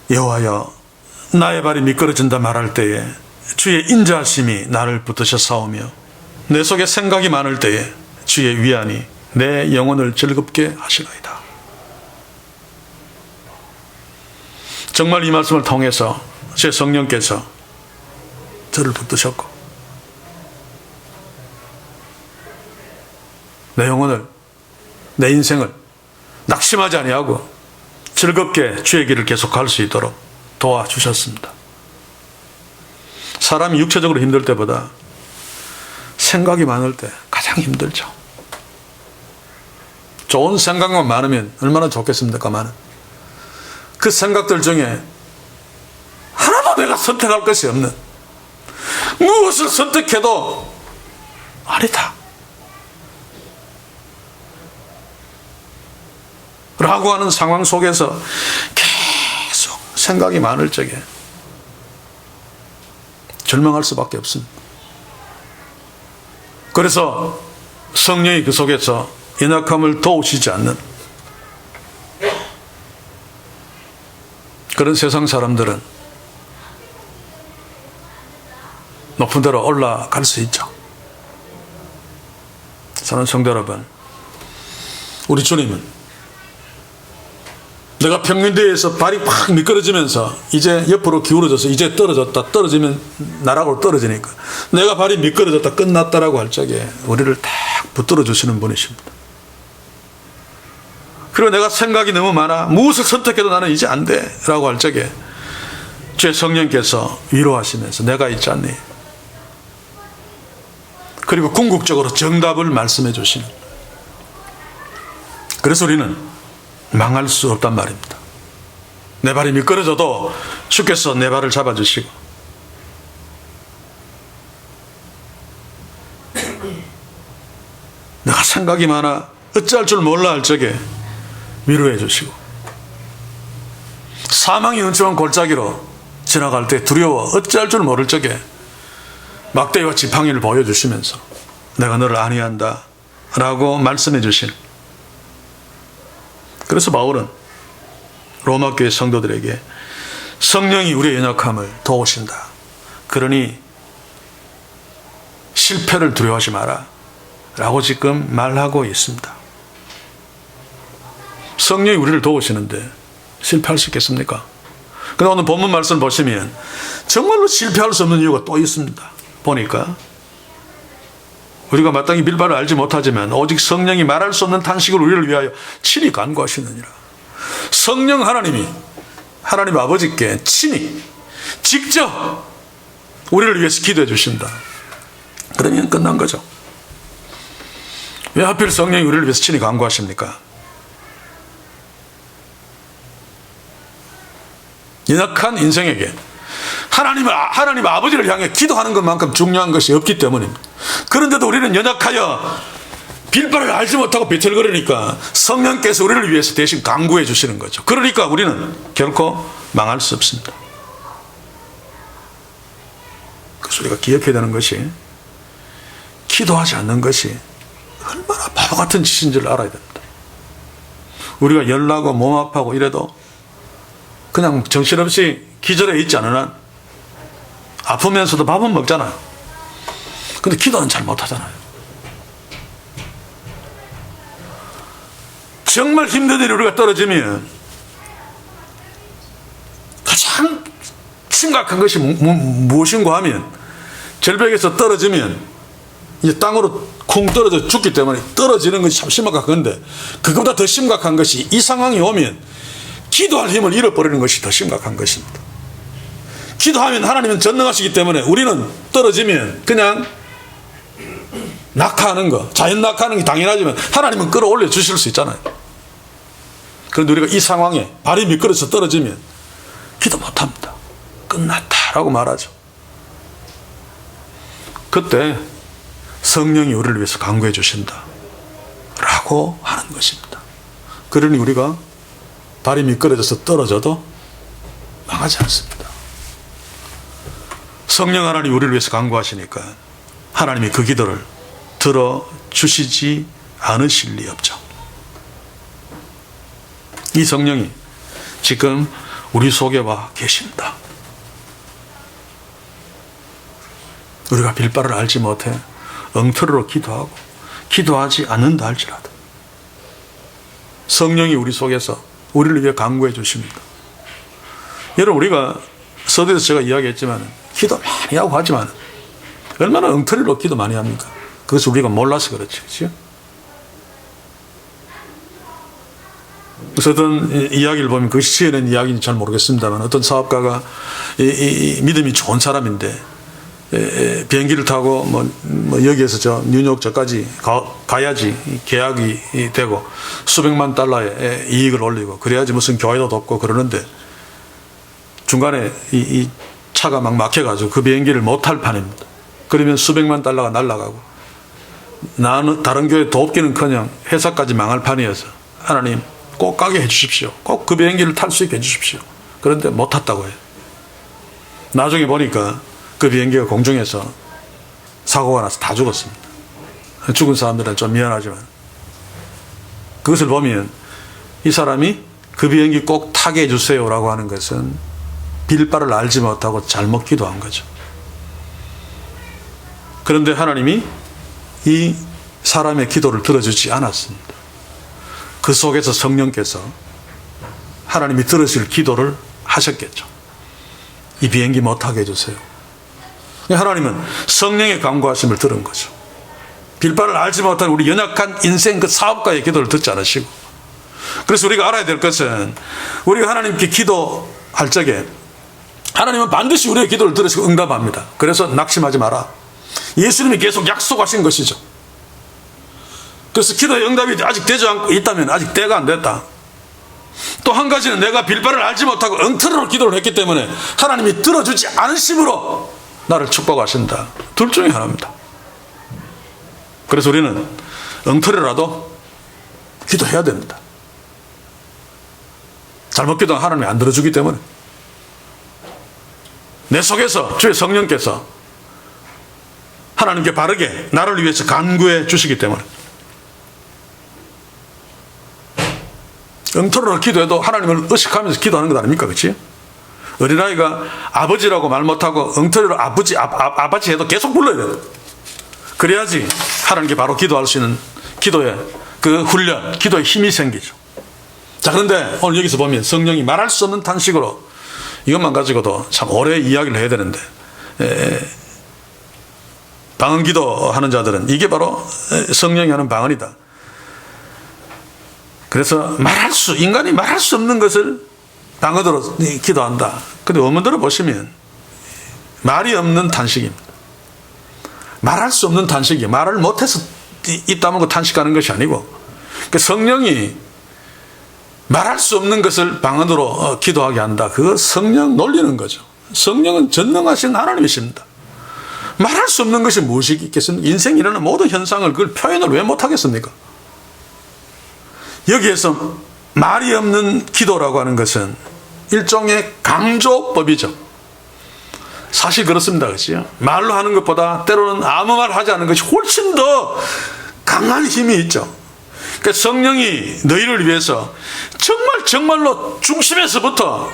여호와여, 나의 발이 미끄러진다 말할 때에 주의 인자하심이 나를 붙드셔 싸우며, 내 속에 생각이 많을 때에 주의 위안이 내 영혼을 즐겁게 하시나이다. 정말 이 말씀을 통해서 제 성령께서 저를 붙드셨고, 내 영혼을, 내 인생을 낙심하지 아니하고 즐겁게 주의 길을 계속 갈 수 있도록 도와주셨습니다. 사람이 육체적으로 힘들 때보다 생각이 많을 때 가장 힘들죠. 좋은 생각만 많으면 얼마나 좋겠습니까만, 그 생각들 중에 하나도 내가 선택할 것이 없는, 무엇을 선택해도 아니다 라고 하는 상황 속에서 계속 생각이 많을 적에 절망할 수밖에 없습니다. 그래서 성령이 그 속에서 연약함을 도우시지 않는 그런 세상 사람들은 높은 데로 올라갈 수 있죠. 사랑하는 성도 여러분, 우리 주님은 내가 평균대에서 발이 확 미끄러지면서 이제 옆으로 기울어져서 이제 떨어졌다, 떨어지면 나락으로 떨어지니까 내가 발이 미끄러졌다, 끝났다라고 할 적에 우리를 딱 붙들어 주시는 분이십니다. 그리고 내가 생각이 너무 많아, 무엇을 선택해도 나는 이제 안 돼 라고 할 적에 제 성령께서 위로하시면서 내가 있지 않니? 그리고 궁극적으로 정답을 말씀해 주시는, 그래서 우리는 망할 수 없단 말입니다. 내 발이 미끄러져도 주께서 내 발을 잡아주시고, 내가 생각이 많아 어찌할 줄 몰라 할 적에 위로해 주시고, 사망이 은총한 골짜기로 지나갈 때 두려워 어찌할 줄 모를 적에 막대기와 지팡이를 보여주시면서 내가 너를 안위한다 라고 말씀해 주신, 그래서 바울은 로마 교회 성도들에게 성령이 우리의 연약함을 도우신다, 그러니 실패를 두려워하지 마라 라고 지금 말하고 있습니다. 성령이 우리를 도우시는데 실패할 수 있겠습니까? 그런데 오늘 본문 말씀을 보시면 정말로 실패할 수 없는 이유가 또 있습니다. 보니까 우리가 마땅히 빌바를 알지 못하지만 오직 성령이 말할 수 없는 탄식을 우리를 위하여 친히 간구하시느니라. 성령 하나님이 하나님 아버지께 친히 직접 우리를 위해서 기도해 주신다. 그러면 끝난 거죠. 왜 하필 성령이 우리를 위해서 친히 간구하십니까? 연약한 인생에게 하나님 아버지를 향해 기도하는 것만큼 중요한 것이 없기 때문입니다. 그런데도 우리는 연약하여 빌바를 알지 못하고 비틀거리니까 성령께서 우리를 위해서 대신 간구해 주시는 거죠. 그러니까 우리는 결코 망할 수 없습니다. 그래서 우리가 기억해야 되는 것이, 기도하지 않는 것이 얼마나 바보 같은 짓인 줄 알아야 됩니다. 우리가 열나고 몸 아파하고 이래도 그냥 정신없이 기절해 있지 않은 한 아프면서도 밥은 먹잖아요. 근데 기도는 잘 못하잖아요. 정말 힘든 일이 우리가 떨어지면 가장 심각한 것이 무엇인가 하면, 절벽에서 떨어지면 이제 땅으로 쿵 떨어져 죽기 때문에 떨어지는 것이 참 심각한 건데, 그보다 더 심각한 것이 이 상황이 오면 기도할 힘을 잃어버리는 것이 더 심각한 것입니다. 기도하면 하나님은 전능하시기 때문에 우리는 떨어지면 그냥 낙하하는 거, 자연 낙하하는 게 당연하지만 하나님은 끌어올려 주실 수 있잖아요. 그런데 우리가 이 상황에 발이 미끄러져 떨어지면 기도 못합니다. 끝났다라고 말하죠. 그때 성령이 우리를 위해서 간구해 주신다 라고 하는 것입니다. 그러니 우리가 발이 미끄러져서 떨어져도 망하지 않습니다. 성령 하나님이 우리를 위해서 간구하시니까 하나님이 그 기도를 들어주시지 않으실 리 없죠. 이 성령이 지금 우리 속에 와 계십니다. 우리가 빌바를 알지 못해 엉터리로 기도하고 기도하지 않는다 할지라도 성령이 우리 속에서 우리를 위해 간구해 주십니다. 여러분, 우리가 서두에서 제가 이야기했지만 기도 많이 하고 하지만 얼마나 엉터리로 기도 많이 합니까? 그것을 우리가 몰라서 그렇지, 그렇죠? 그래서 어떤 이야기를 보면 그것이 지어낸 이야기인지 잘 모르겠습니다만, 어떤 사업가가 이 믿음이 좋은 사람인데 비행기를 타고 여기에서 저 뉴욕 저까지 가야지 계약이 되고 수백만 달러의 이익을 올리고 그래야지 무슨 교회도 돕고 그러는데, 중간에 이 차가 막 막혀가지고 그 비행기를 못 탈 판입니다. 그러면 수백만 달러가 날아가고 나는 다른 교회 돕기는커녕 회사까지 망할 판이어서 하나님 꼭 가게 해주십시오. 꼭 그 비행기를 탈 수 있게 해주십시오. 그런데 못 탔다고 해요. 나중에 보니까 그 비행기가 공중에서 사고가 나서 다 죽었습니다. 죽은 사람들은 좀 미안하지만, 그것을 보면 이 사람이 그 비행기 꼭 타게 해주세요라고 하는 것은 빌바를 알지 못하고 잘못 기도한 거죠. 그런데 하나님이 이 사람의 기도를 들어주지 않았습니다. 그 속에서 성령께서 하나님이 들으실 기도를 하셨겠죠. 이 비행기 못 타게 해주세요. 하나님은 성령의 간구하심을 들은 거죠. 빌바를 알지 못한 우리 연약한 인생 그 사업가의 기도를 듣지 않으시고, 그래서 우리가 알아야 될 것은 우리가 하나님께 기도할 적에 하나님은 반드시 우리의 기도를 들으시고 응답합니다. 그래서 낙심하지 마라. 예수님이 계속 약속하신 것이죠. 그래서 기도의 응답이 아직 되지 않고 있다면 아직 때가 안 됐다. 또 한 가지는 내가 빌바를 알지 못하고 엉터리로 기도를 했기 때문에 하나님이 들어주지 않으심으로 나를 축복하신다. 둘 중에 하나입니다. 그래서 우리는 엉터리라도 기도해야 됩니다. 잘못 기도하면 하나님이 안 들어주기 때문에. 내 속에서 주의 성령께서 하나님께 바르게 나를 위해서 간구해 주시기 때문에, 엉터리로 기도해도 하나님을 의식하면서 기도하는 것 아닙니까? 그렇지? 어린아이가 아버지라고 말 못하고 엉터리로 아버지 해도 계속 불러야 돼요. 그래야지 하나님께 바로 기도할 수 있는 기도의 그 훈련, 기도의 힘이 생기죠. 자, 그런데 오늘 여기서 보면 성령이 말할 수 없는 탄식으로, 이것만 가지고도 참 오래 이야기를 해야 되는데, 방언 기도하는 자들은 이게 바로 성령이 하는 방언이다. 그래서 인간이 말할 수 없는 것을 방언으로 기도한다. 근데 원문들을 보시면 말이 없는 탄식입니다. 말할 수 없는 탄식이, 말을 못해서 입 다물고 탄식하는 것이 아니고, 성령이 말할 수 없는 것을 방언으로 기도하게 한다. 그거 성령 놀리는 거죠. 성령은 전능하신 하나님이십니다. 말할 수 없는 것이 무엇이 있겠습니까? 인생에 일어나는 모든 현상을 그걸 표현을 왜 못하겠습니까? 여기에서 말이 없는 기도라고 하는 것은 일종의 강조법이죠. 사실 그렇습니다. 그렇죠? 말로 하는 것보다 때로는 아무 말 하지 않는 것이 훨씬 더 강한 힘이 있죠. 그러니까 성령이 너희를 위해서 정말로 중심에서부터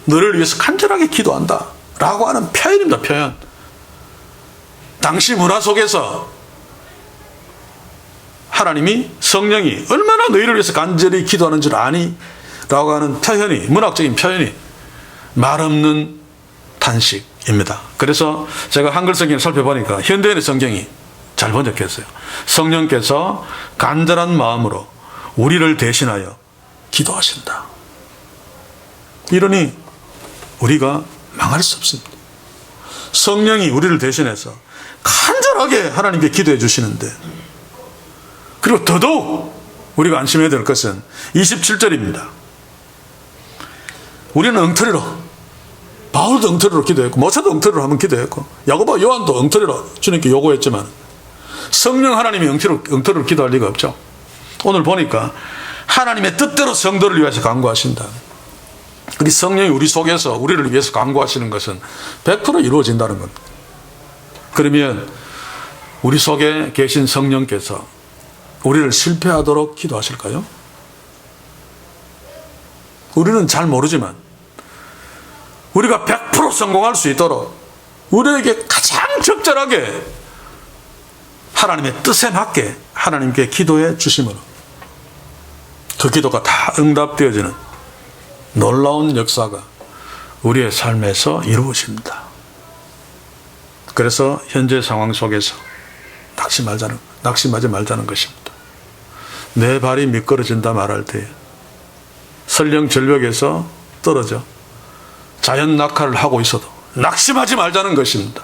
너를 위해서 간절하게 기도한다 라고 하는 표현입니다. 표현. 당시 문화 속에서 하나님이, 성령이 얼마나 너희를 위해서 간절히 기도하는 줄 아니? 라고 하는 표현이, 문학적인 표현이 말없는 탄식입니다. 그래서 제가 한글 성경을 살펴보니까 현대인의 성경이 잘 번역했어요. 성령께서 간절한 마음으로 우리를 대신하여 기도하신다. 이러니 우리가 망할 수 없습니다. 성령이 우리를 대신해서 간절하게 하나님께 기도해 주시는데, 그리고 더더욱 우리가 안심해야 될 것은 27절입니다. 우리는 엉터리로, 바울도 엉터리로 기도했고 모세도 엉터리로 한번 기도했고 야고보, 요한도 엉터리로 주님께 요구했지만 성령 하나님이 엉터리로 기도할 리가 없죠. 오늘 보니까 하나님의 뜻대로 성도를 위해서 간구하신다. 우리 성령이 우리 속에서 우리를 위해서 간구하시는 것은 100% 이루어진다는 겁니다. 그러면 우리 속에 계신 성령께서 우리를 실패하도록 기도하실까요? 우리는 잘 모르지만 우리가 100% 성공할 수 있도록 우리에게 가장 적절하게 하나님의 뜻에 맞게 하나님께 기도해 주심으로 그 기도가 다 응답되어지는 놀라운 역사가 우리의 삶에서 이루어집니다. 그래서 현재 상황 속에서 낙심하지 말자는 것입니다. 내 발이 미끄러진다 말할 때에 설령 절벽에서 떨어져 자연 낙하를 하고 있어도 낙심하지 말자는 것입니다.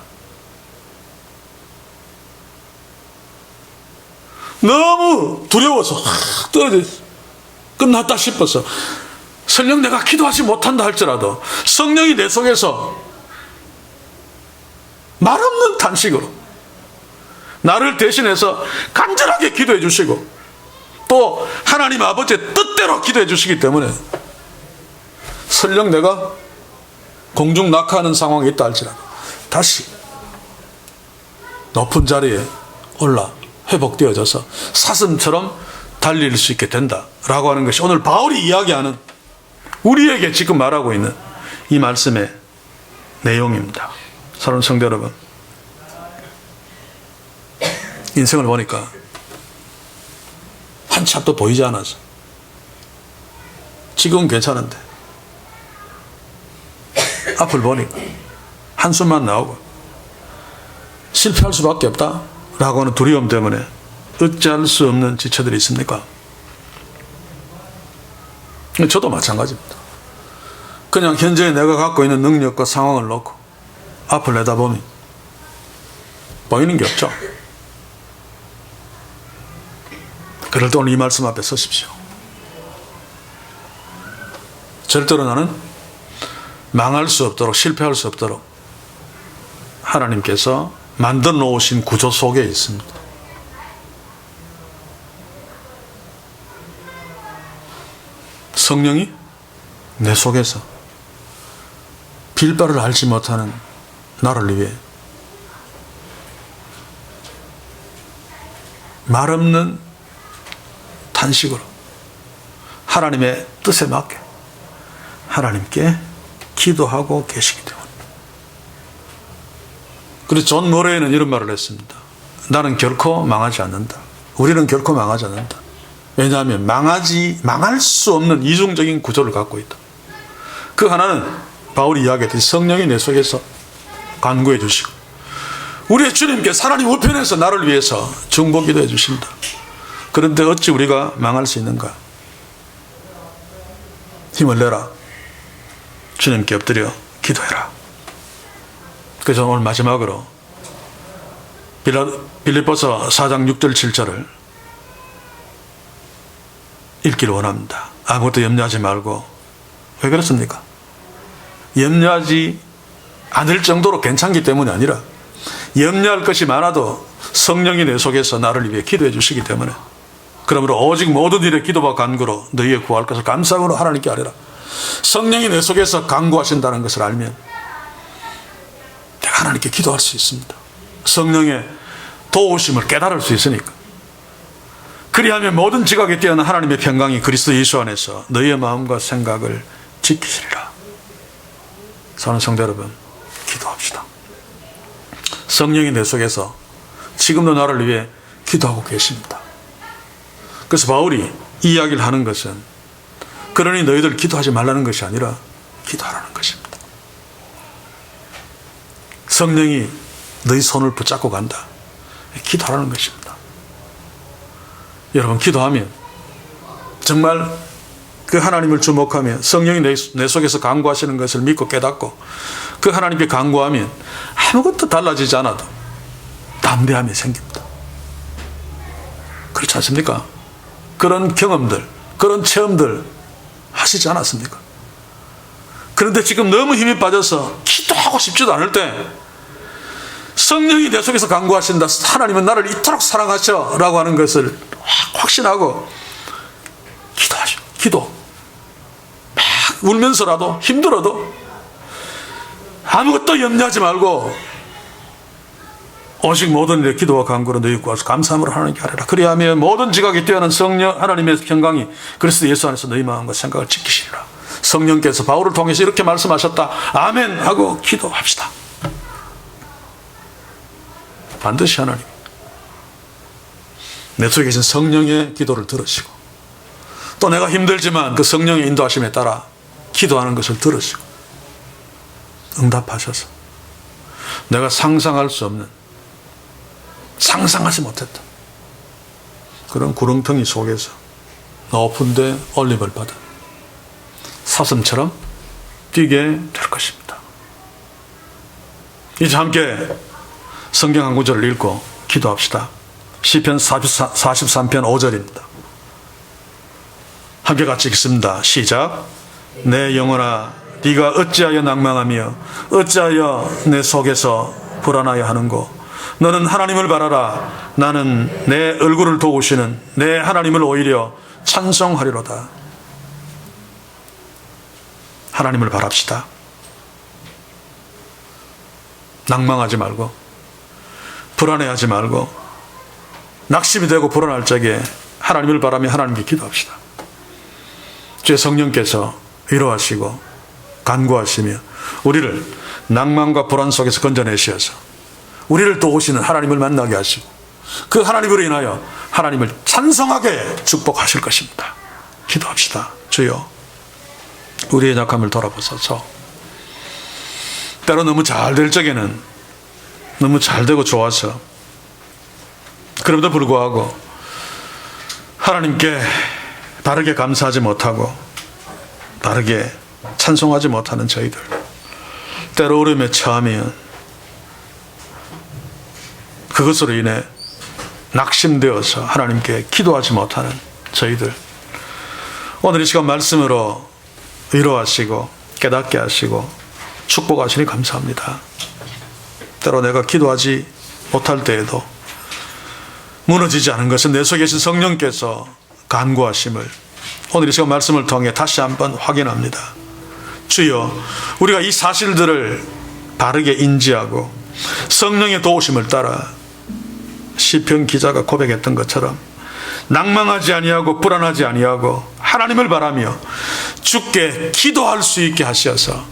너무 두려워서 떨어져 끝났다 싶어서 설령 내가 기도하지 못한다 할지라도 성령이 내 속에서 말없는 탄식으로 나를 대신해서 간절하게 기도해 주시고 또 하나님 아버지의 뜻대로 기도해 주시기 때문에 설령 내가 공중 낙하하는 상황이 있다 할지라도 다시 높은 자리에 올라 회복되어져서 사슴처럼 달릴 수 있게 된다라고 하는 것이 오늘 바울이 이야기하는, 우리에게 지금 말하고 있는 이 말씀의 내용입니다. 사랑하는 성도 여러분, 인생을 보니까 한치 앞도 보이지 않아서 지금은 괜찮은데 앞을 보니까 한숨만 나오고 실패할 수밖에 없다라고 하는 두려움 때문에 어찌할 수 없는 지체들이 있습니까? 저도 마찬가지입니다. 그냥 현재 내가 갖고 있는 능력과 상황을 놓고 앞을 내다보면 보이는 게 없죠. 그럴 때 오늘 이 말씀 앞에 서십시오. 절대로 나는 망할 수 없도록, 실패할 수 없도록 하나님께서 만들어 놓으신 구조 속에 있습니다. 성령이 내 속에서 빌바를 알지 못하는 나를 위해 말없는 탄식으로 하나님의 뜻에 맞게 하나님께 기도하고 계시기 때문에. 그래서 존 머레이는 이런 말을 했습니다. 나는 결코 망하지 않는다. 우리는 결코 망하지 않는다. 왜냐하면 망할 수 없는 이중적인 구조를 갖고 있다. 그 하나는 바울이 이야기했듯이 성령이 내 속에서 간구해 주시고 우리의 주님께서 하나님 우편에서 나를 위해서 중보기도 해 주신다. 그런데 어찌 우리가 망할 수 있는가? 힘을 내라. 주님께 엎드려 기도해라. 그래서 오늘 마지막으로 빌립보서 4장 6절 7절을 읽기를 원합니다. 아무것도 염려하지 말고. 왜 그렇습니까? 염려하지 않을 정도로 괜찮기 때문이 아니라 염려할 것이 많아도 성령이 내 속에서 나를 위해 기도해 주시기 때문에, 그러므로 오직 모든 일에 기도와 간구로 너희의 구할 것을 감사함으로 하나님께 아뢰라. 성령이 내 속에서 간구하신다는 것을 알면 내가 하나님께 기도할 수 있습니다. 성령의 도우심을 깨달을 수 있으니까. 그리하면 모든 지각에 뛰어난 하나님의 평강이 그리스도 예수 안에서 너희의 마음과 생각을 지키시리라. 사랑하는 성도 여러분, 성령이 내 속에서 지금도 나를 위해 기도하고 계십니다. 그래서 바울이 이 이야기를 하는 것은 그러니 너희들 기도하지 말라는 것이 아니라 기도하라는 것입니다. 성령이 너희 손을 붙잡고 간다. 기도하라는 것입니다. 여러분, 기도하면 정말 그 하나님을 주목하며 성령이 내 속에서 강구하시는 것을 믿고 깨닫고 그 하나님께 강구하면 아무것도 달라지지 않아도 담대함이 생깁니다. 그렇지 않습니까? 그런 경험들, 그런 체험들 하시지 않았습니까? 그런데 지금 너무 힘이 빠져서 기도하고 싶지도 않을 때 성령이 내 속에서 강구하신다. 하나님은 나를 이토록 사랑하셔 라고 하는 것을 확신하고 기도하시오. 기도. 막 울면서라도 힘들어도 아무것도 염려하지 말고 오직 모든 일에 기도와 간구로 너희 구하서 감사함으로 하나님께 하리라. 그리하며 모든 지각이 뛰어난 성령 하나님의 평강이 그리스도 예수 안에서 너희 마음과 생각을 지키시리라. 성령께서 바울을 통해서 이렇게 말씀하셨다. 아멘 하고 기도합시다. 반드시 하나님 내 속에 계신 성령의 기도를 들으시고 또 내가 힘들지만 그 성령의 인도하심에 따라 기도하는 것을 들으시고 응답하셔서 내가 상상할 수 없는, 상상하지 못했던 그런 구렁텅이 속에서 높은 데 올림을 받은 사슴처럼 뛰게 될 것입니다. 이제 함께 성경 한 구절을 읽고 기도합시다. 시편 43편 5절입니다. 함께 같이 읽습니다. 시작. 내 영혼아 네가 어찌하여 낭망하며 어찌하여 내 속에서 불안하여 하는고. 너는 하나님을 바라라. 나는 내 얼굴을 도우시는 내 하나님을 오히려 찬송하리로다. 하나님을 바랍시다. 낭망하지 말고 불안해하지 말고 낙심이 되고 불안할 적에 하나님을 바라며 하나님께 기도합시다. 주의 성령께서 위로하시고 간구하시며 우리를 낭만과 불안 속에서 건져내셔서 우리를 도우시는 하나님을 만나게 하시고 그 하나님으로 인하여 하나님을 찬송하게 축복하실 것입니다. 기도합시다. 주여 우리의 약함을 돌아보소서. 때로 너무 잘 될 적에는 너무 잘 되고 좋아서 그럼에도 불구하고 하나님께 바르게 감사하지 못하고 바르게 찬송하지 못하는 저희들, 때로 어려움에 처하면 그것으로 인해 낙심되어서 하나님께 기도하지 못하는 저희들, 오늘 이 시간 말씀으로 위로하시고 깨닫게 하시고 축복하시니 감사합니다. 때로 내가 기도하지 못할 때에도 무너지지 않은 것은 내 속에 계신 성령께서 간구하심을 오늘 이 시간 말씀을 통해 다시 한번 확인합니다. 주여, 우리가 이 사실들을 바르게 인지하고 성령의 도우심을 따라 시편 기자가 고백했던 것처럼 낭망하지 아니하고 불안하지 아니하고 하나님을 바라며 주께 기도할 수 있게 하셔서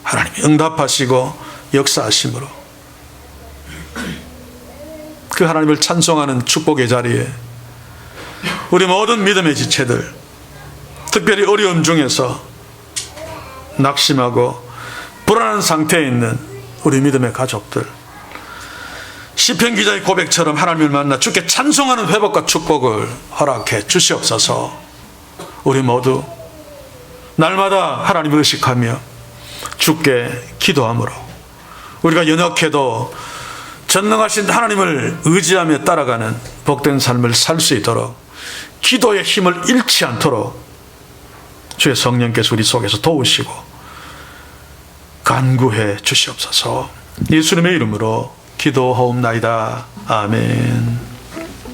하나님이 응답하시고 역사하심으로 그 하나님을 찬송하는 축복의 자리에 우리 모든 믿음의 지체들, 특별히 어려움 중에서 낙심하고 불안한 상태에 있는 우리 믿음의 가족들, 시편 기자의 고백처럼 하나님을 만나 주께 찬송하는 회복과 축복을 허락해 주시옵소서. 우리 모두 날마다 하나님을 의식하며 주께 기도함으로 우리가 연약해도 전능하신 하나님을 의지하며 따라가는 복된 삶을 살 수 있도록 기도의 힘을 잃지 않도록 주의 성령께서 우리 속에서 도우시고 간구해 주시옵소서. 예수님의 이름으로 기도하옵나이다. 아멘.